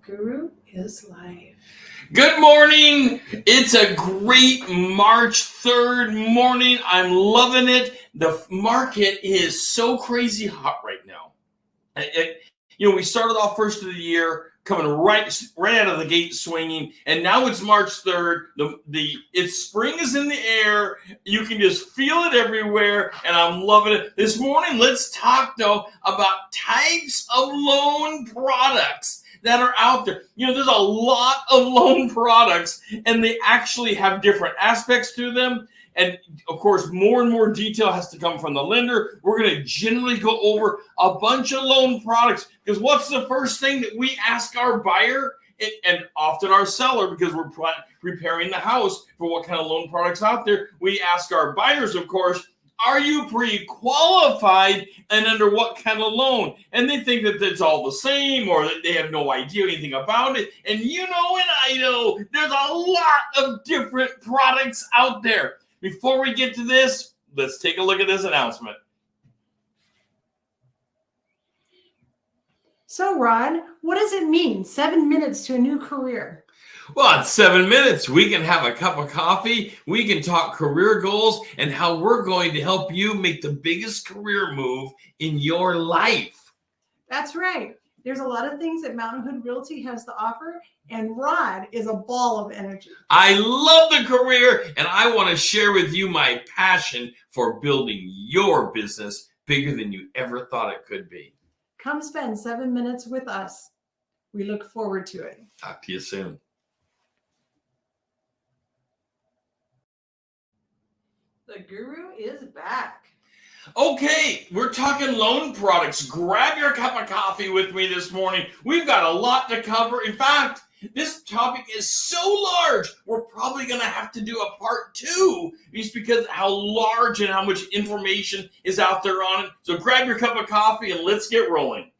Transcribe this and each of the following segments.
Guru is live. Good morning. It's a great March 3rd morning. I'm loving it. The market is so crazy hot right now. We started off first of the year coming right out of the gate swinging, and now it's March 3rd. It's spring is in the air. You can just feel it everywhere, and I'm loving it. This morning, let's talk though about types of loan products that are out there. There's a lot of loan products, and they actually have different aspects to them. And of course, more and more detail has to come from the lender. We're going to generally go over a bunch of loan products, because what's the first thing that we ask our buyer and often our seller, because we're preparing the house for what kind of loan products out there. We ask our buyers, of course, are you pre-qualified and under what kind of loan? And they think that it's all the same, or that they have no idea anything about it. And and I know there's a lot of different products out there. Before we get to this, let's take a look at this announcement. So, Rod, what does it mean? 7 minutes to a new career. Well, in 7 minutes, we can have a cup of coffee. We can talk career goals and how we're going to help you make the biggest career move in your life. That's right. There's a lot of things that Mountain Hood Realty has to offer, and Rod is a ball of energy. I love the career, and I want to share with you my passion for building your business bigger than you ever thought it could be. Come spend 7 minutes with us. We look forward to it. Talk to you soon. The Guru is back. Okay, we're talking loan products. Grab your cup of coffee with me this morning. We've got a lot to cover. In fact, this topic is so large, we're probably going to have to do a part 2, just because how large and how much information is out there on it. So grab your cup of coffee and let's get rolling.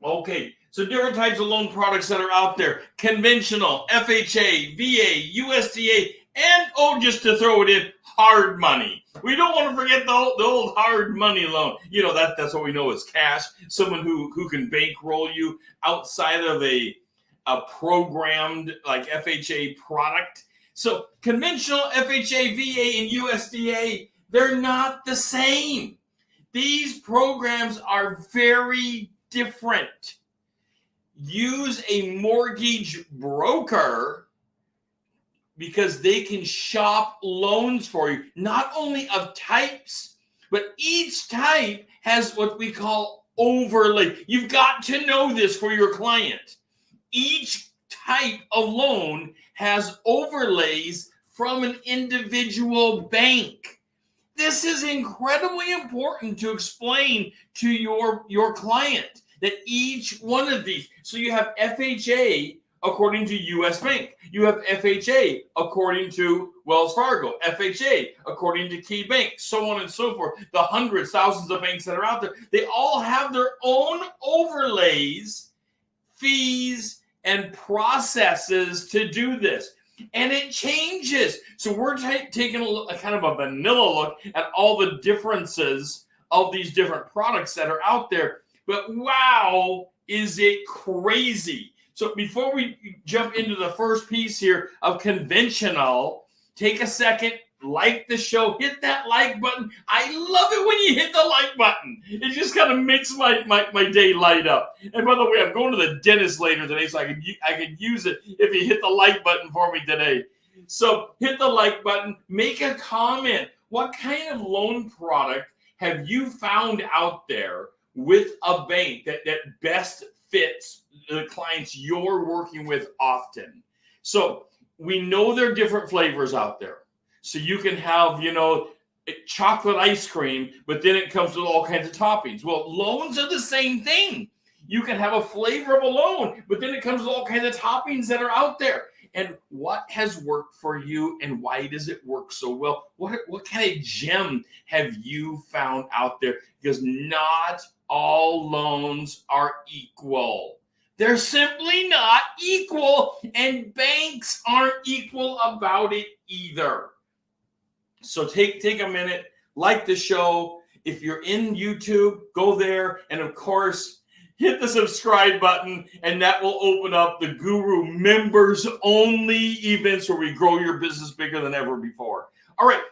Okay, so different types of loan products that are out there. Conventional, FHA, VA, USDA, and just to throw it in, hard money. We don't want to forget the old hard money loan. That's what we know as cash. Someone who can bankroll you outside of a programmed like FHA product. So conventional FHA, VA, and USDA, they're not the same. These programs are very different. Use a mortgage broker, because they can shop loans for you, not only of types, but each type has what we call overlay. You've got to know this for your client. Each type of loan has overlays from an individual bank. This is incredibly important to explain to your client, that each one of these, so you have FHA according to U.S. Bank. You have FHA according to Wells Fargo, FHA according to Key Bank, so on and so forth. The hundreds, thousands of banks that are out there, they all have their own overlays, fees, and processes to do this. And it changes. So we're taking a kind of a vanilla look at all the differences of these different products that are out there. But wow, is it crazy. So before we jump into the first piece here of conventional, take a second, like the show, hit that like button. I love it when you hit the like button. It just kind of makes my day light up. And by the way, I'm going to the dentist later today, so I could use it if you hit the like button for me today. So hit the like button, make a comment. What kind of loan product have you found out there with a bank that best fits the clients you're working with often? So we know there are different flavors out there. So you can have, chocolate ice cream, but then it comes with all kinds of toppings. Well, loans are the same thing. You can have a flavor of a loan, but then it comes with all kinds of toppings that are out there. And what has worked for you, and why does it work so well? What kind of gem have you found out there? Because not all loans are equal. They're simply not equal, and banks aren't equal about it either. So take a minute, like the show. If you're in YouTube, go there. And of course, hit the subscribe button, and that will open up the Guru members only events where we grow your business bigger than ever before. All right.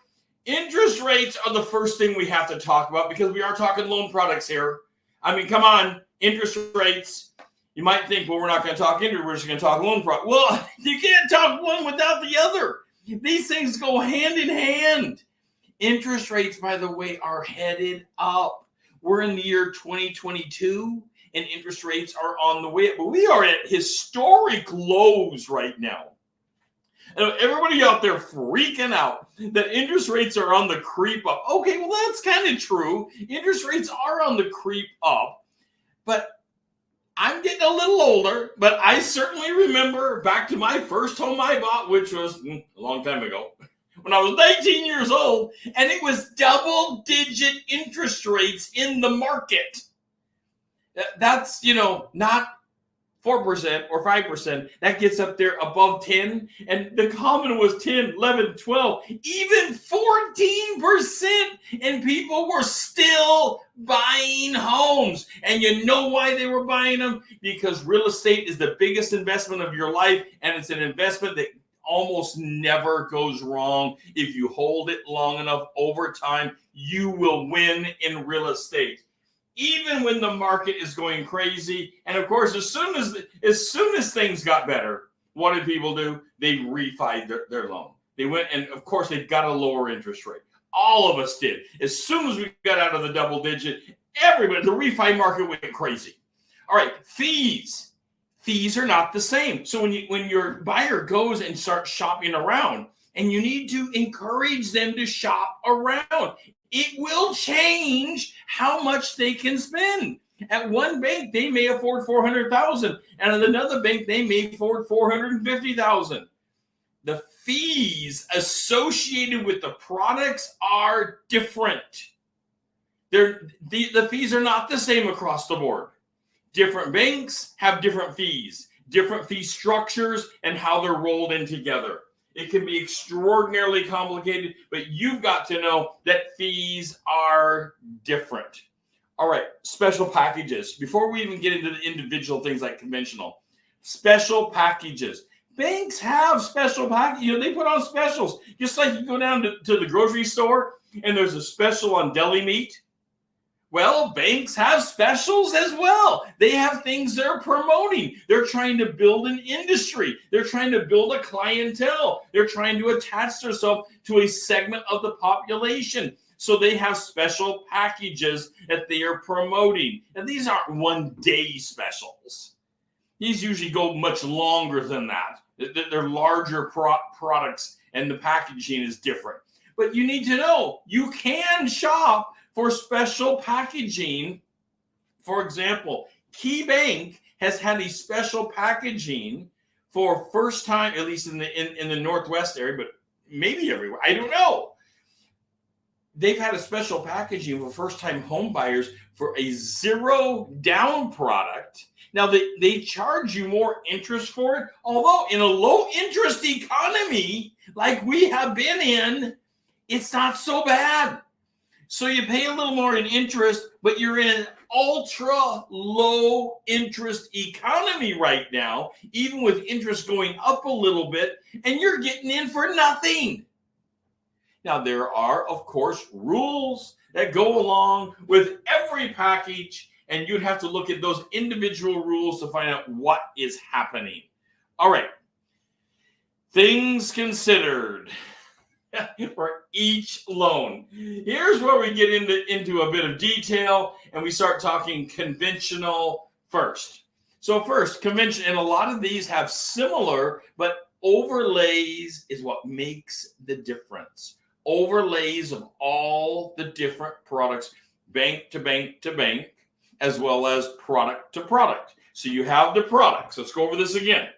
Interest rates are the first thing we have to talk about because we are talking loan products here. I mean, come on, interest rates. You might think, well, we're not going to talk interest, we're just going to talk loan products. Well, you can't talk one without the other. These things go hand in hand. Interest rates, by the way, are headed up. We're in the year 2022, and interest rates are on the way up. But we are at historic lows right now. And everybody out there freaking out that interest rates are on the creep up. Okay, well, that's kind of true. Interest rates are on the creep up. But I'm getting a little older, but I certainly remember back to my first home I bought, which was a long time ago, when I was 19 years old, and it was double-digit interest rates in the market. That's, not 4% or 5%. That gets up there above 10, and the common was 10, 11, 12, even 14%, and people were still buying homes. And you know why they were buying them? Because real estate is the biggest investment of your life, and it's an investment that almost never goes wrong. If you hold it long enough over time, you will win in real estate. Even when the market is going crazy. And of course, as soon as things got better, what did people do? They refied their loan. They went, and of course, they got a lower interest rate. All of us did. As soon as we got out of the double digit, everybody, the refi market went crazy. All right, fees. Fees are not the same. So when your buyer goes and starts shopping around, and you need to encourage them to shop around, it will change how much they can spend. At one bank, they may afford $400,000, and at another bank, they may afford $450,000. The fees associated with the products are different. The fees are not the same across the board. Different banks have different fees, different fee structures, and how they're rolled in together. It can be extraordinarily complicated, but you've got to know that fees are different. All right, special packages. Before we even get into the individual things like conventional, special packages. Banks have special packages. They put on specials. Just like you go down to the grocery store and there's a special on deli meat. Well, banks have specials as well. They have things they're promoting. They're trying to build an industry. They're trying to build a clientele. They're trying to attach themselves to a segment of the population. So they have special packages that they are promoting. And these aren't one-day specials. These usually go much longer than that. They're larger products, and the packaging is different. But you need to know, you can shop for special packaging. For example, Key Bank has had a special packaging for first time, at least in the Northwest area, but maybe everywhere. I don't know. They've had a special packaging for first-time home buyers for a zero down product. Now, they charge you more interest for it, although in a low-interest economy like we have been in, it's not so bad. So you pay a little more in interest, but you're in an ultra low interest economy right now, even with interest going up a little bit, and you're getting in for nothing. Now, there are, of course, rules that go along with every package, and you'd have to look at those individual rules to find out what is happening. All right. Things considered for each loan. Here's where we get into a bit of detail, and we start talking conventional first. So first, conventional, and a lot of these have similar, but overlays is what makes the difference. Overlays of all the different products, bank to bank to bank, as well as product to product. So you have the products. Let's go over this again.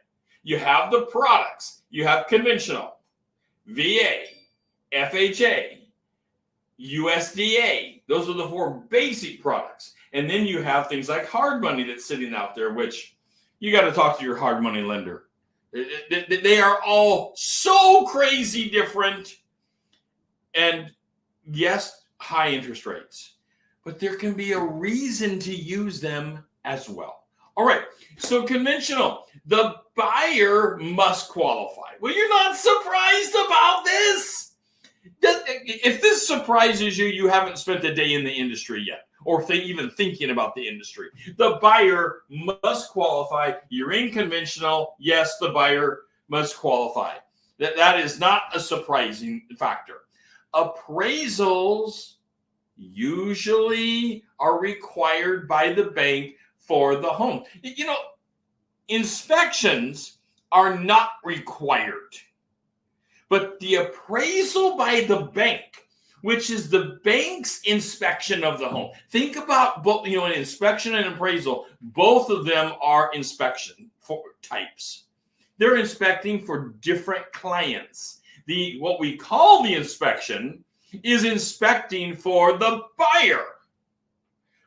You have the products. You have conventional, VA, FHA, USDA. Those are the four basic products. And then you have things like hard money that's sitting out there, which you got to talk to your hard money lender. They are all so crazy different. And yes, high interest rates. But there can be a reason to use them as well. All right, so conventional, the buyer must qualify. Well, you're not surprised about this. If this surprises you, you haven't spent a day in the industry yet, or even thinking about the industry. The buyer must qualify. You're in conventional. Yes, the buyer must qualify. That is not a surprising factor. Appraisals usually are required by the bank for the home. You know, inspections are not required. But the appraisal by the bank, which is the bank's inspection of the home. Think about both, an inspection and appraisal. Both of them are inspection types. They're inspecting for different clients. What we call the inspection is inspecting for the buyer.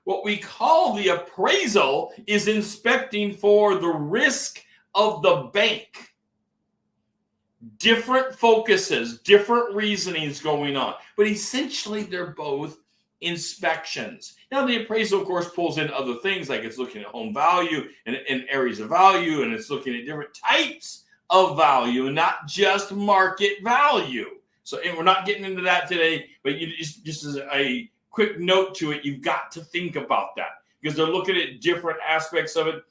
What we call the appraisal is inspecting for the risk of the bank. Different focuses, different reasonings going on. But essentially, they're both inspections. Now, the appraisal, of course, pulls in other things, like it's looking at home value and areas of value, and it's looking at different types of value and not just market value. So, and we're not getting into that today, but you just as a quick note to it, you've got to think about that because they're looking at different aspects of it.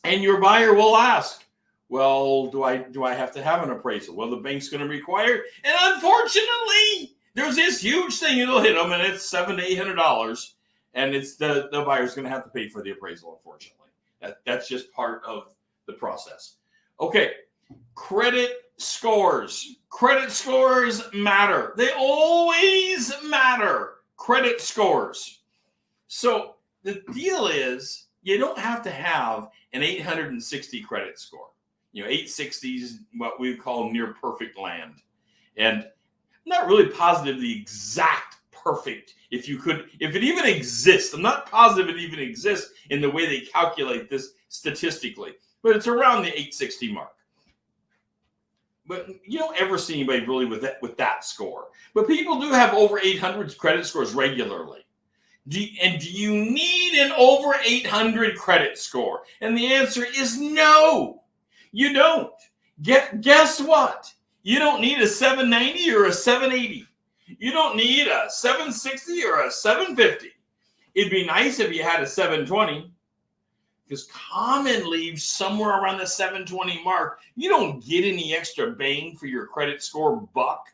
And your buyer will ask, well, do I have to have an appraisal? Well, the bank's going to require it. And unfortunately, there's this huge thing. It'll hit them, and it's $700 to $800. And it's the buyer's going to have to pay for the appraisal, unfortunately. That's just part of the process. Okay, credit scores. Credit scores matter. They always matter. Credit scores. So the deal is you don't have to have an 860 credit score. 860 is what we call near perfect land. And I'm not really positive the exact perfect, if it even exists. I'm not positive it even exists in the way they calculate this statistically, but it's around the 860 mark. But you don't ever see anybody really with that score. But people do have over 800 credit scores regularly. Do you need an over 800 credit score? And the answer is no. You don't. Guess what? You don't need a 790 or a 780. You don't need a 760 or a 750. It'd be nice if you had a 720, because commonly somewhere around the 720 mark, you don't get any extra bang for your credit score buck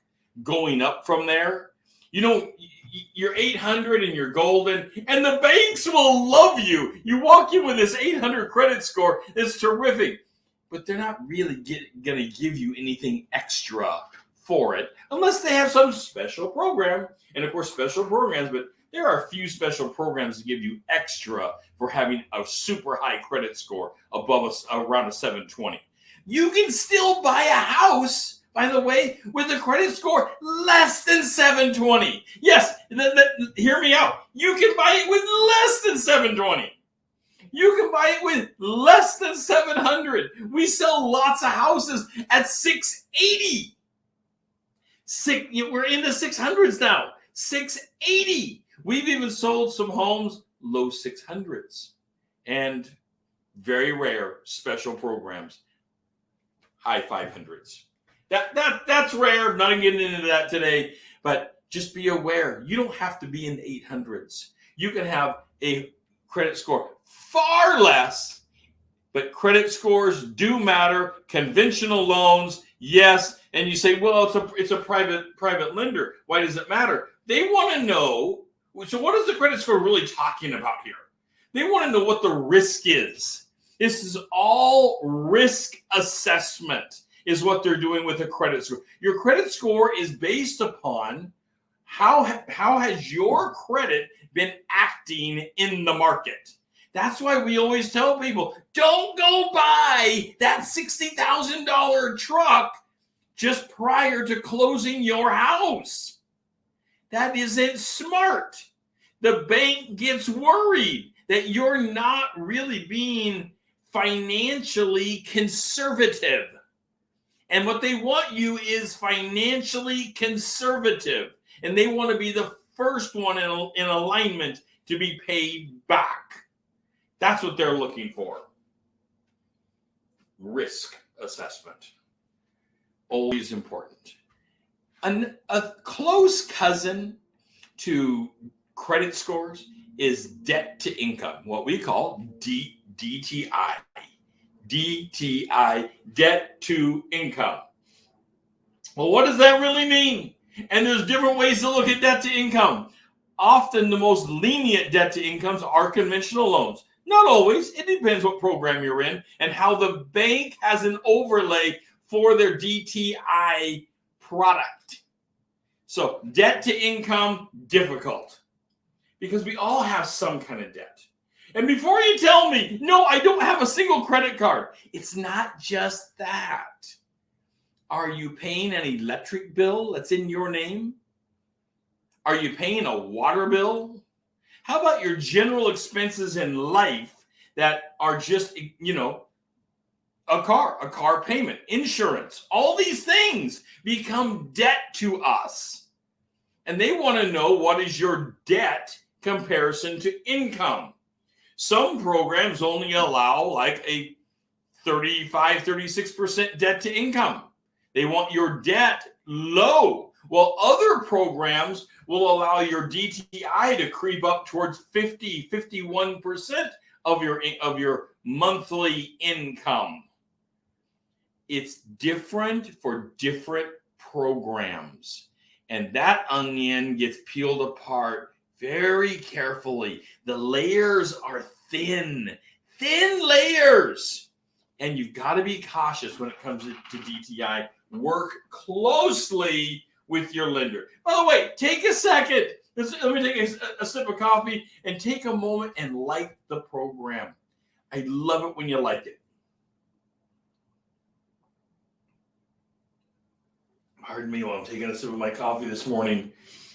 going up from there. You're 800 and you're golden, and the banks will love you. You walk in with this 800 credit score, it's terrific. But they're not really going to give you anything extra for it unless they have some special program. And of course, special programs, but there are a few special programs that give you extra for having a super high credit score above around a 720. You can still buy a house, by the way, with a credit score less than 720. Yes, hear me out. You can buy it with less than 720. You can buy it with less than 700. We sell lots of houses at 680. We're in the 600s now. 680. We've even sold some homes low 600s. And very rare special programs, high 500s. That's rare. I'm not getting into that today. But just be aware, you don't have to be in the 800s. You can have a credit score far less, but credit scores do matter. Conventional loans, yes. And you say, well, it's a private lender. Why does it matter? They want to know. So what is the credit score really talking about here? They want to know what the risk is. This is all risk assessment is what they're doing with a credit score. Your credit score is based upon how has your credit been acting in the market. That's why we always tell people, don't go buy that $60,000 truck just prior to closing your house. That isn't smart. The bank gets worried that you're not really being financially conservative. And what they want you is financially conservative. And they want to be the first one in alignment to be paid back. That's what they're looking for. Risk assessment. Always important. A close cousin to credit scores is debt to income, what we call DTI. DTI, debt to income. Well, what does that really mean? And there's different ways to look at debt to income. Often the most lenient debt to incomes are conventional loans. Not always. It depends what program you're in and how the bank has an overlay for their DTI product. So debt to income, difficult. Because we all have some kind of debt. And before you tell me, no, I don't have a single credit card, it's not just that. Are you paying an electric bill that's in your name? Are you paying a water bill? How about your general expenses in life that are just, a car payment, insurance? All these things become debt to us. And they want to know what is your debt comparison to income. Some programs only allow like a 35-36% debt to income. They want your debt low. While other programs will allow your DTI to creep up towards 50-51% of your monthly income. It's different for different programs. And that onion gets peeled apart very carefully. The layers are thin layers. And you've got to be cautious when it comes to DTI. Work closely with your lender. By the way, take a second. Let me take a sip of coffee and take a moment and like the program. I love it when you like it. Pardon me while I'm taking a sip of my coffee this morning.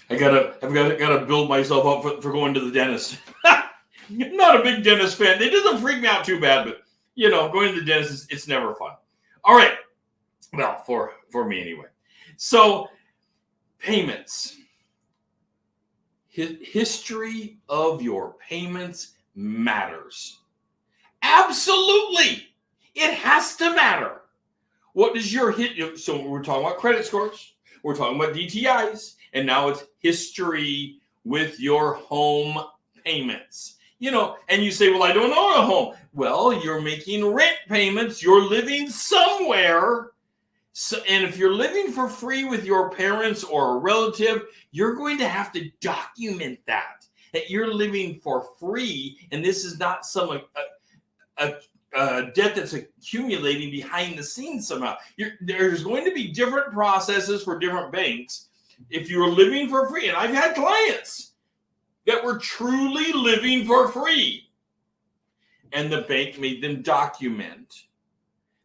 I've got to build myself up for going to the dentist. I'm not a big dentist fan. It doesn't freak me out too bad, but going to the dentist it's never fun. All right. Well, for me anyway. So payments. History of your payments matters. Absolutely. It has to matter. What does your so we're talking about credit scores, we're talking about DTIs, and now it's history with your home payments. And you say, well, I don't own a home. Well, you're making rent payments, you're living somewhere. So, and if you're living for free with your parents or a relative, you're going to have to document that you're living for free, and this is not some debt that's accumulating behind the scenes somehow. There's going to be different processes for different banks. If you're living for free, and I've had clients that were truly living for free, and the bank made them document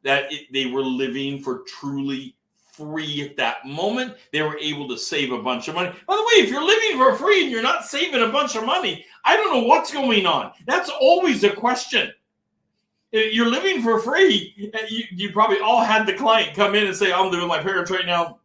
that they were living for truly free at that moment. They were able to save a bunch of money. By the way, if you're living for free and you're not saving a bunch of money, I don't know what's going on. That's always a question. You're living for free. You probably all had the client come in and say, I'm living with my parents right now,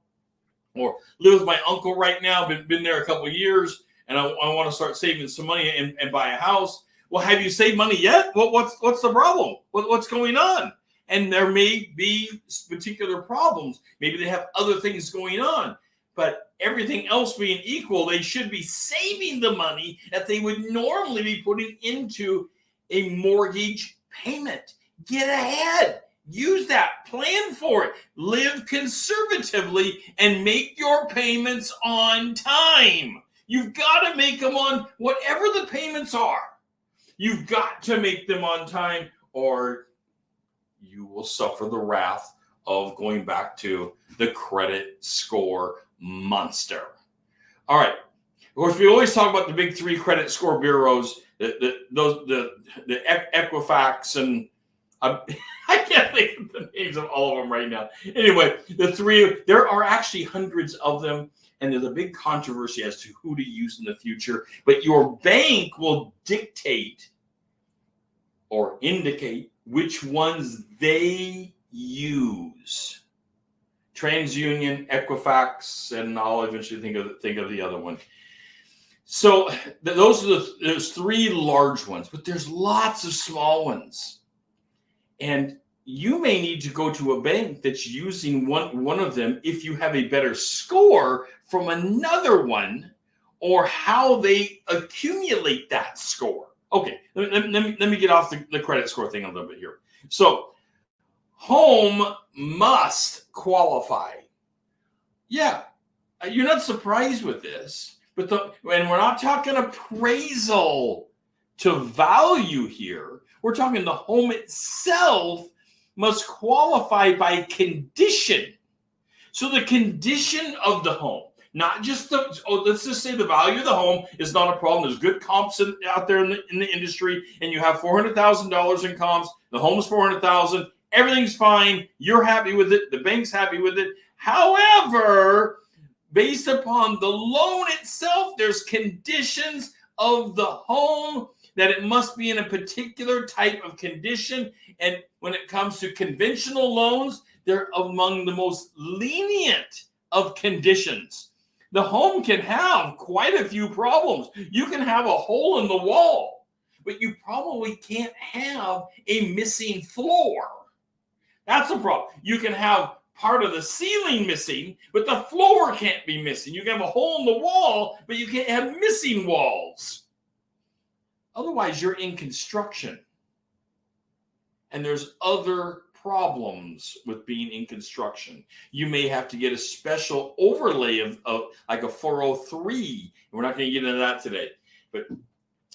or live with my uncle right now, been there a couple of years, and I want to start saving some money and buy a house. Well, have you saved money yet? What's the problem? What's going on? And there may be particular problems. Maybe they have other things going on. But everything else being equal, they should be saving the money that they would normally be putting into a mortgage payment. Get ahead. Use that. Plan for it. Live conservatively and make your payments on time. You've got to make them on whatever the payments are. You've got to make them on time, or you will suffer the wrath of going back to the credit score monster. All right. Of course, we always talk about the big three credit score bureaus, the Equifax, and I can't think of the names of all of them right now. Anyway, there are actually hundreds of them, and there's a big controversy as to who to use in the future. But your bank will dictate or indicate which ones they use. TransUnion, Equifax, and I'll eventually think of the other one. So there's three large ones, but there's lots of small ones. And you may need to go to a bank that's using one of them if you have a better score from another one, or how they accumulate that score. Okay, let me get off the credit score thing a little bit here. So home must qualify. Yeah, you're not surprised with this, but and we're not talking appraisal to value here. We're talking the home itself must qualify by condition. So the condition of the home, not just let's just say the value of the home is not a problem. There's good comps out there in the industry, and you have $400,000 in comps. The home's $400,000. Everything's fine. You're happy with it. The bank's happy with it. However, based upon the loan itself, there's conditions of the home that it must be in a particular type of condition. And when it comes to conventional loans, they're among the most lenient of conditions. The home can have quite a few problems. You can have a hole in the wall, but you probably can't have a missing floor. That's a problem. You can have part of the ceiling missing, but the floor can't be missing. You can have a hole in the wall, but you can't have missing walls. Otherwise, you're in construction. And there's other problems with being in construction. You may have to get a special overlay of like a 403. We're not going to get into that today, but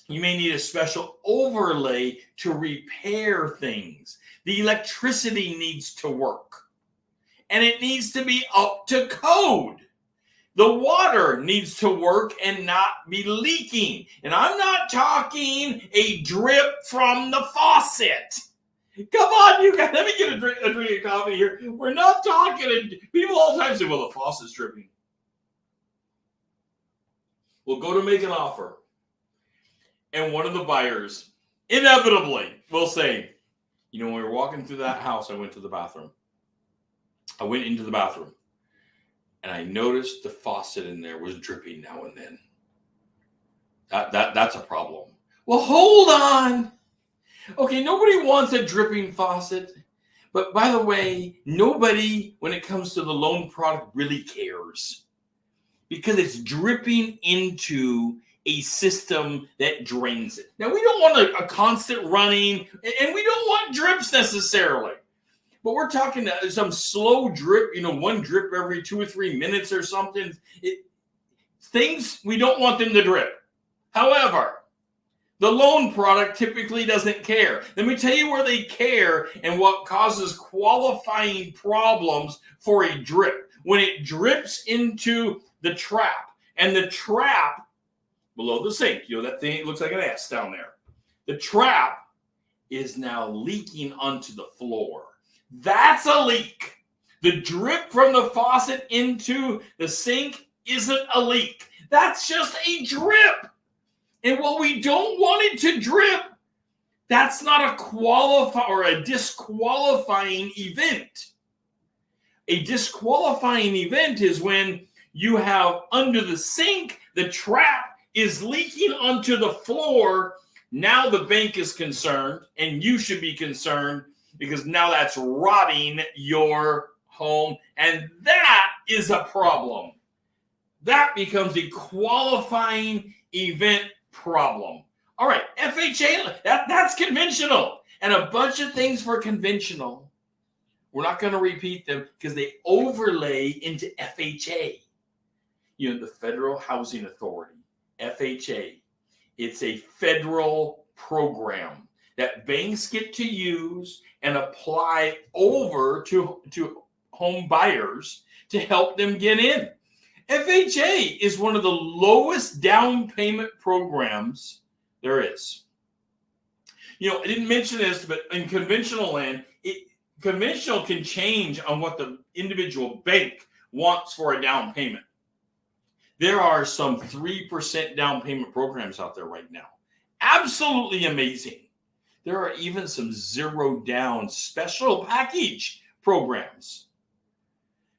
you may need a special overlay to repair things. The electricity needs to work, and it needs to be up to code. The water needs to work and not be leaking. And I'm not talking a drip from the faucet. Come on, you guys, let me get a drink of coffee here. We're not talking, people all the time say, well, the faucet's dripping. We'll go to make an offer, and one of the buyers inevitably will say, you know, when we were walking through that house, I went to the bathroom. I went into the bathroom, and I noticed the faucet in there was dripping now and then. That's a problem. Well, hold on. Okay, nobody wants a dripping faucet. But by the way, nobody, when it comes to the loan product, really cares. Because it's dripping into a system that drains it. Now, we don't want a constant running, and we don't want drips necessarily. But we're talking some slow drip, one drip every 2 or 3 minutes or something. Things, we don't want them to drip. However, the loan product typically doesn't care. Let me tell you where they care and what causes qualifying problems for a drip. When it drips into the trap, and the trap below the sink, that thing looks like an S down there. The trap is now leaking onto the floor. That's a leak. The drip from the faucet into the sink isn't a leak. That's just a drip. And while we don't want it to drip, that's not a disqualifying event. A disqualifying event is when you have under the sink, the trap is leaking onto the floor. Now the bank is concerned, and you should be concerned, because now that's rotting your home, and that is a problem. That becomes a qualifying event problem. All right, FHA, that's conventional, and a bunch of things for conventional. We're not going to repeat them because they overlay into FHA. The Federal Housing Authority, FHA. It's a federal program that banks get to use and apply over to home buyers to help them get in. FHA is one of the lowest down payment programs there is. I didn't mention this, but in conventional land, conventional can change on what the individual bank wants for a down payment. There are some 3% down payment programs out there right now. Absolutely amazing. There are even some zero down special package programs.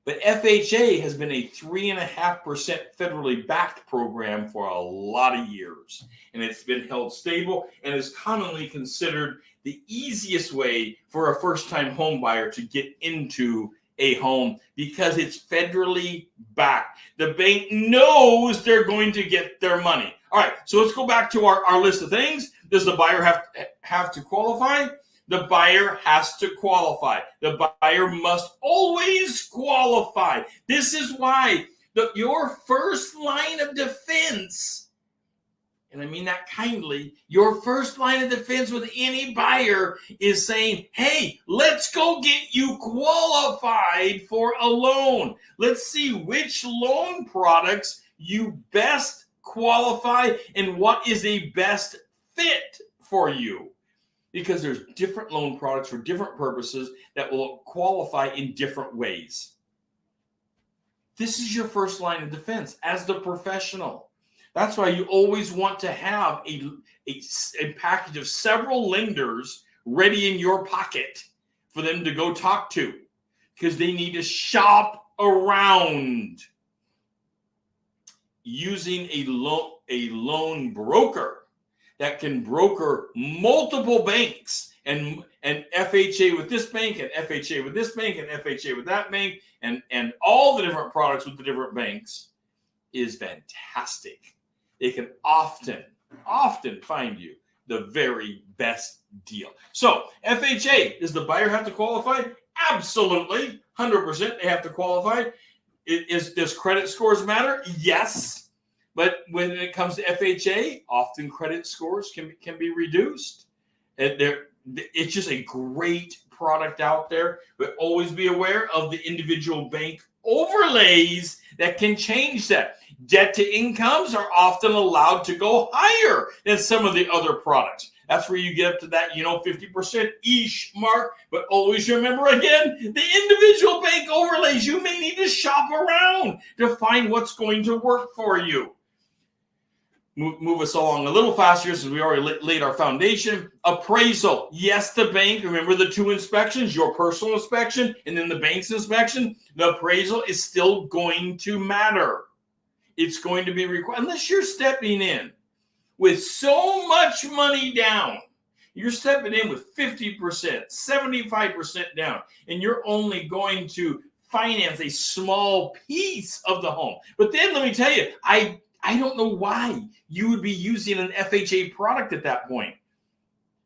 But FHA has been a 3.5% federally backed program for a lot of years. And it's been held stable and is commonly considered the easiest way for a first-time home buyer to get into a home because it's federally backed. The bank knows they're going to get their money. All right, so let's go back to our list of things. Does the buyer have to qualify? The buyer has to qualify. The buyer must always qualify. This is why your first line of defense, and I mean that kindly, your first line of defense with any buyer is saying, hey, let's go get you qualified for a loan. Let's see which loan products you best qualify and what is a best fit for you. Because there's different loan products for different purposes that will qualify in different ways. This is your first line of defense as the professional. That's why you always want to have a package of several lenders ready in your pocket for them to go talk to, because they need to shop around. Using a loan broker that can broker multiple banks and FHA with this bank and FHA with this bank and FHA with that bank and all the different products with the different banks is fantastic. They can often find you the very best deal. So FHA, does the buyer have to qualify? Absolutely, 100% they have to qualify. Does credit scores matter? Yes. But when it comes to FHA, often credit scores can be reduced. It's just a great product out there, but always be aware of the individual bank overlays that can change that. Debt to incomes are often allowed to go higher than some of the other products. That's where you get up to that, 50%-ish mark. But always remember, again, the individual bank overlays. You may need to shop around to find what's going to work for you. Move us along a little faster since we already laid our foundation. Appraisal. Yes, the bank. Remember the two inspections, your personal inspection and then the bank's inspection. The appraisal is still going to matter. It's going to be required unless you're stepping in with so much money down. You're stepping in with 50%, 75% down, and you're only going to finance a small piece of the home. But then let me tell you, I don't know why you would be using an FHA product at that point,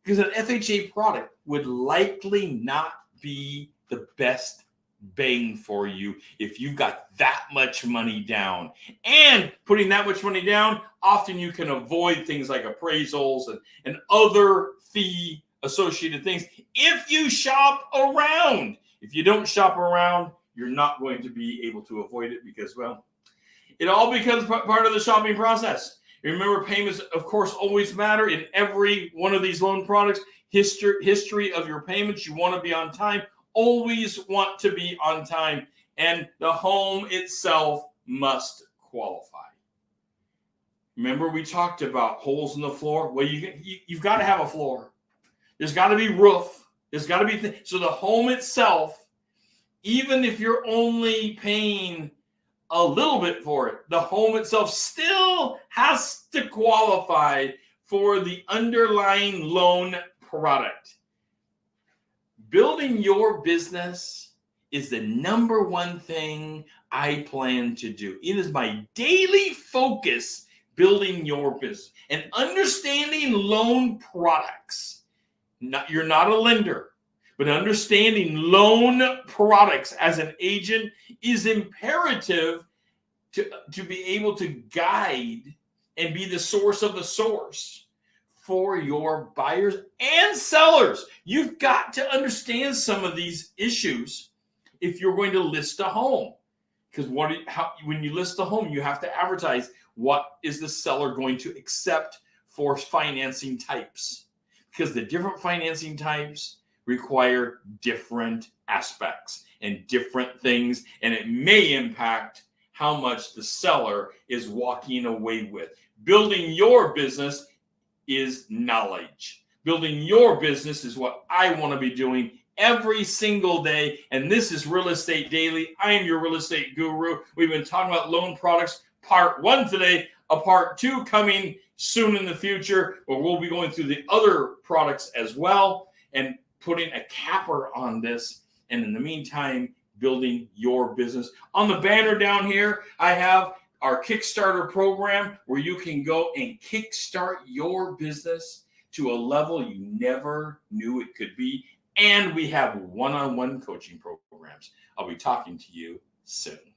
because an FHA product would likely not be the best bang for you if you've got that much money down. And putting that much money down, often you can avoid things like appraisals and other fee associated things if you shop around. If you don't shop around, you're not going to be able to avoid it because, well, it all becomes part of the shopping process. Remember, payments, of course, always matter in every one of these loan products. History of your payments, you want to be on time. Always want to be on time. And the home itself must qualify. Remember, we talked about holes in the floor. Well, you've got to have a floor. There's got to be roof. There's got to be so the home itself, even if you're only paying a little bit for it, the home itself still has to qualify for the underlying loan product. Building your business is the number one thing I plan to do. It is my daily focus, building your business and understanding loan products. You're not a lender, but understanding loan products as an agent is imperative to be able to guide and be the source of the source for your buyers and sellers. You've got to understand some of these issues if you're going to list a home. Because when you list a home, you have to advertise what is the seller going to accept for financing types. Because the different financing types require different aspects and different things, and it may impact how much the seller is walking away with. Building your business is knowledge. Building your business is what I want to be doing every single day. And this is Real Estate Daily. I am your real estate guru. We've been talking about loan products, part 1 today, a part 2 coming soon in the future, where we'll be going through the other products as well and putting a capper on this. And in the meantime, building your business. On the banner down here, I have our Kickstarter program where you can go and kickstart your business to a level you never knew it could be. And we have one-on-one coaching programs. I'll be talking to you soon.